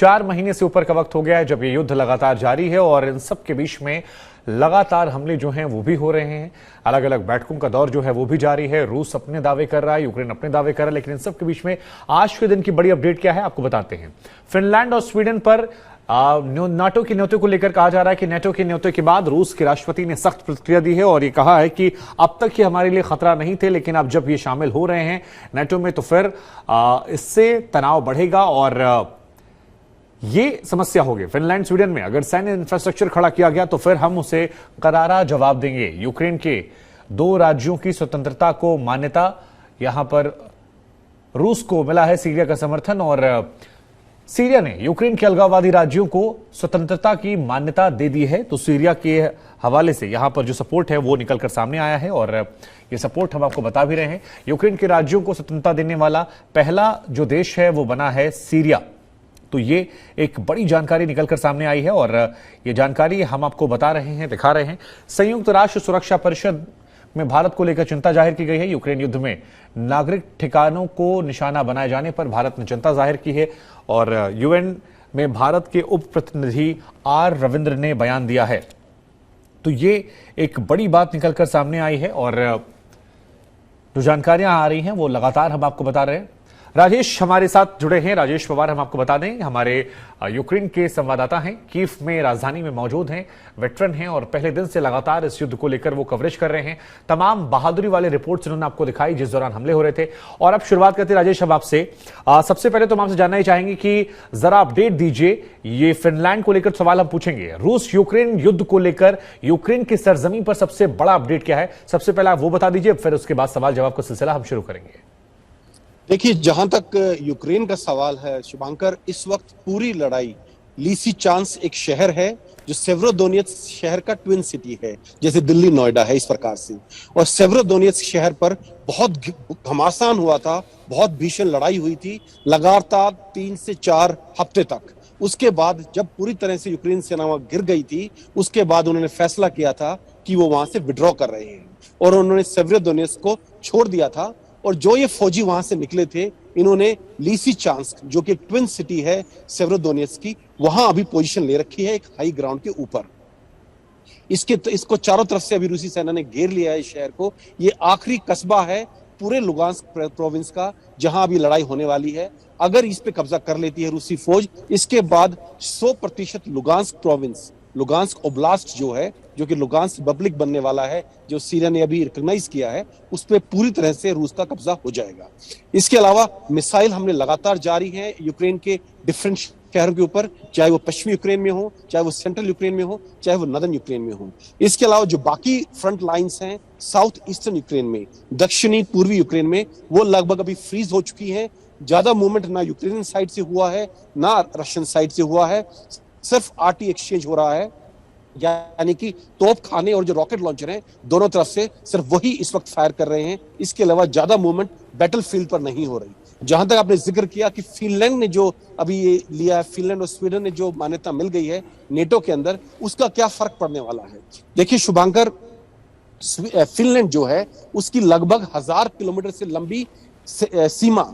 4 महीने से ऊपर का वक्त हो गया है जब ये युद्ध लगातार जारी है और इन सब के बीच में लगातार हमले जो हैं वो भी हो रहे हैं। अलग अलग बैठकों का दौर जो है वो भी जारी है। रूस अपने दावे कर रहा है, यूक्रेन अपने दावे कर रहा है, लेकिन इन सब के बीच में आज के दिन की बड़ी अपडेट क्या है आपको बताते हैं। फिनलैंड और स्वीडन पर नाटो के न्योते को लेकर कहा जा रहा है कि नाटो के न्योते के बाद रूस के राष्ट्रपति ने सख्त प्रतिक्रिया दी है और ये कहा है कि अब तक ये हमारे लिए खतरा नहीं थे, लेकिन अब जब ये शामिल हो रहे हैं नाटो में तो फिर इससे तनाव बढ़ेगा और ये समस्या होगी। फिनलैंड स्वीडन में अगर सैन्य इंफ्रास्ट्रक्चर खड़ा किया गया तो फिर हम उसे करारा जवाब देंगे। यूक्रेन के 2 राज्यों की स्वतंत्रता को मान्यता, यहां पर रूस को मिला है सीरिया का समर्थन और सीरिया ने यूक्रेन के अलगाववादी राज्यों को स्वतंत्रता की मान्यता दे दी है। तो सीरिया के हवाले से यहां पर जो सपोर्ट है वो निकलकर सामने आया है और ये सपोर्ट हम आपको बता भी रहे हैं। यूक्रेन के राज्यों को स्वतंत्रता देने वाला पहला जो देश है वो बना है सीरिया। तो ये एक बड़ी जानकारी निकलकर सामने आई है और ये जानकारी हम आपको बता रहे हैं, दिखा रहे हैं। संयुक्त राष्ट्र सुरक्षा परिषद में भारत को लेकर चिंता जाहिर की गई है। यूक्रेन युद्ध में नागरिक ठिकानों को निशाना बनाए जाने पर भारत ने चिंता जाहिर की है और यूएन में भारत के उप प्रतिनिधि आर रविंद्र ने बयान दिया है। तो ये एक बड़ी बात निकलकर सामने आई है और जो जानकारियां आ रही हैं वो लगातार हम आपको बता रहे हैं। राजेश हमारे साथ जुड़े हैं। राजेश पवार, हम आपको बता दें हमारे यूक्रेन के संवाददाता हैं, कीव में राजधानी में मौजूद हैं, वेटरन हैं और पहले दिन से लगातार इस युद्ध को लेकर वो कवरेज कर रहे हैं। तमाम बहादुरी वाले रिपोर्ट्स उन्होंने आपको दिखाई जिस दौरान हमले हो रहे थे। और अब शुरुआत करते हैं राजेश हम आपसे। सबसे पहले तो हम आपसे जानना ही चाहेंगे कि जरा अपडेट दीजिए, ये फिनलैंड को लेकर सवाल हम पूछेंगे। रूस यूक्रेन युद्ध को लेकर यूक्रेन की सरजमीन पर सबसे बड़ा अपडेट क्या है, सबसे पहले आप वो बता दीजिए, फिर उसके बाद सवाल जवाब का सिलसिला हम शुरू करेंगे। देखिए, जहां तक यूक्रेन का सवाल है शुभांकर, इस वक्त पूरी लड़ाई लीसिचांस एक शहर है जो सेवरोदोनेत्स्क शहर का ट्विन सिटी है, जैसे दिल्ली नोएडा है इस प्रकार से। और सेवरोदोनेत्स्क शहर पर बहुत घमासान हुआ था, बहुत भीषण लड़ाई हुई थी लगातार 3 से 4 हफ्ते तक। उसके बाद जब पूरी तरह से यूक्रेन सेना वहां गिर गई थी, उसके बाद उन्होंने फैसला किया था कि वो वहां से विड्रॉ कर रहे हैं और उन्होंने सेवरोदोनेत्स्क को छोड़ दिया था। और जो ये फौजी वहां से निकले थे, इन्होंने लीसिचांस्क जो कि एक ट्विन सिटी है सेवरोदोनेत्स्क की, वहां अभी पोजीशन ले रखी है एक हाई ग्राउंड के ऊपर। इसको चारों तरफ से अभी रूसी सेना ने घेर लिया है इस शहर को। ये आखिरी कस्बा है पूरे लुगांस्क प्रोविंस का जहां अभी लड़ाई होने वाली है। अगर इस पे कब्जा कर लेती है रूसी फौज, इसके बाद 100% लुगांस्क प्रोविंस, लुगांस्क ओब्लास्ट जो है, जो कि लुगांस्क रिपब्लिक बनने वाला है, जो सीरिया ने अभी रिकॉग्नाइज किया है, उस पर पूरी तरह से रूस का कब्जा हो जाएगा। इसके अलावा मिसाइल हमले लगातार जारी है यूक्रेन के डिफरेंट शहरों के ऊपर, चाहे वो पश्चिमी यूक्रेन में हो, चाहे वो सेंट्रल यूक्रेन में हो, चाहे वो नदर्न यूक्रेन में हो। इसके अलावा जो बाकी फ्रंट लाइंस हैं साउथ ईस्टर्न यूक्रेन में, दक्षिणी पूर्वी यूक्रेन में, वो लगभग अभी फ्रीज हो चुकी है। ज्यादा मूवमेंट ना यूक्रेनियन साइड से हुआ है ना रशियन साइड से हुआ है, सिर्फ आरटी एक्सचेंज हो रहा है, यानी कि तोप खाने और जो रॉकेट लॉन्चर हैं दोनों तरफ से सिर्फ वही इस वक्त फायर कर रहे हैं। इसके अलावा ज्यादा मूवमेंट बैटलफील्ड पर नहीं हो रही। जहां तक आपने जिक्र किया कि फिनलैंड ने जो अभी ये लिया है, फिनलैंड और स्वीडन ने जो मान्यता मिल गई है नेटो के अंदर, उसका क्या फर्क पड़ने वाला है। देखिए शुभांकर, फिनलैंड जो है उसकी लगभग 1000 किलोमीटर से लंबी सीमा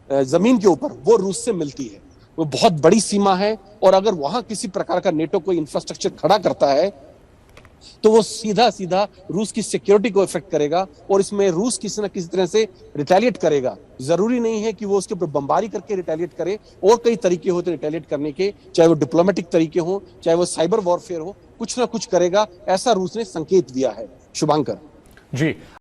जमीन के ऊपर वो रूस से मिलती है। वो बहुत बड़ी सीमा है और अगर वहां किसी प्रकार का नेटो कोई इंफ्रास्ट्रक्चर खड़ा करता है तो वो सीधा सीधा रूस की सिक्योरिटी को इफेक्ट करेगा और इसमें रूस किसी न किसी तरह से रिटेलिएट करेगा। जरूरी नहीं है कि वो उसके ऊपर बमबारी करके रिटेलिएट करे, और कई तरीके होते हैं रिटेलिएट करने के, चाहे वो डिप्लोमेटिक तरीके हो, चाहे वो साइबर वॉरफेयर हो, कुछ ना कुछ करेगा, ऐसा रूस ने संकेत दिया है शुभांकर। जी।